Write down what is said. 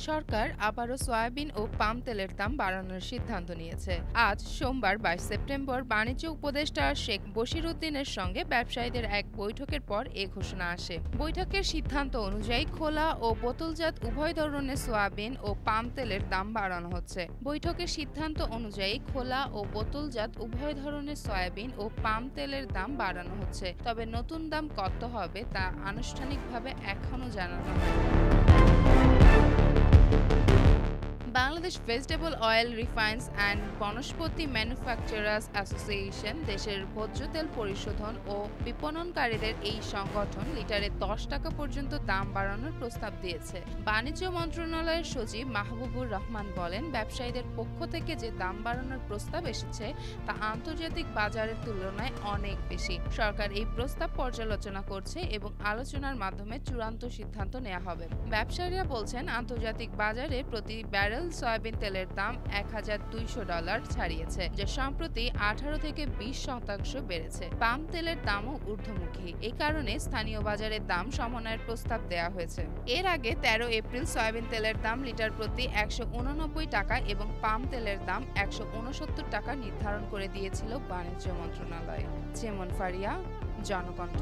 সরকার আবারও সয়াবিন ও পাম তেলের দাম বাড়ানোর সিদ্ধান্ত নিয়েছে। আজ সোমবার 22 সেপ্টেম্বর বাণিজ্য উপদেষ্টা শেখ বশিরউদ্দিনের সঙ্গে ব্যবসায়ীদের এক বৈঠকের পর এ ঘোষণা আসে। বৈঠকের সিদ্ধান্ত অনুযায়ী খোলা ও বোতলজাত উভয় ধরনের সয়াবিন ও পাম তেলের দাম বাড়ানো হচ্ছে। বৈঠকের সিদ্ধান্ত অনুযায়ী খোলা ও বোতলজাত উভয় ধরনের সয়াবিন ও পাম তেলের দাম বাড়ানো হচ্ছে, তবে নতুন দাম কত হবে তা আনুষ্ঠানিকভাবে এখনো জানানো হয়নি। Bangladesh vegetable oil refines and Vanaspati manufacturers association দেশের ভোজ্য তেল পরিশোধন ও বিপণনকারীদের এই সংগঠন লিটারে 10 টাকা পর্যন্ত দাম বাড়ানোর প্রস্তাব দিয়েছে। বাণিজ্য মন্ত্রণালয়ের সচিব মাহবুবুর রহমান বলেন, ব্যবসায়ীদের পক্ষ থেকে যে দাম বাড়ানোর প্রস্তাব এসেছে তা আন্তর্জাতিক বাজারের তুলনায় অনেক বেশি। সরকার এই প্রস্তাব পর্যালোচনা করছে এবং আলোচনার মাধ্যমে চূড়ান্ত সিদ্ধান্ত নেওয়া হবে। ব্যবসায়ীরা বলছেন, আন্তর্জাতিক বাজারে প্রতি ব্যারেল সয়াবিন তেলের দাম $1,200 ছাড়িয়েছে, যা সম্প্রতি 18 থেকে 20% বেড়েছে। পাম তেলের দামও ঊর্ধ্বমুখী। এই কারণে স্থানীয় বাজারে দাম সমন্বয়ের প্রস্তাব দেওয়া হয়েছে। এর আগে 13 এপ্রিল সয়াবিন তেলের দাম লিটার প্রতি 189 টাকা এবং পাম তেলের দাম 169 টাকা নির্ধারণ করে দিয়েছিল বাণিজ্য মন্ত্রণালয়। চেমন ফারিয়া, জনকণ্ঠ।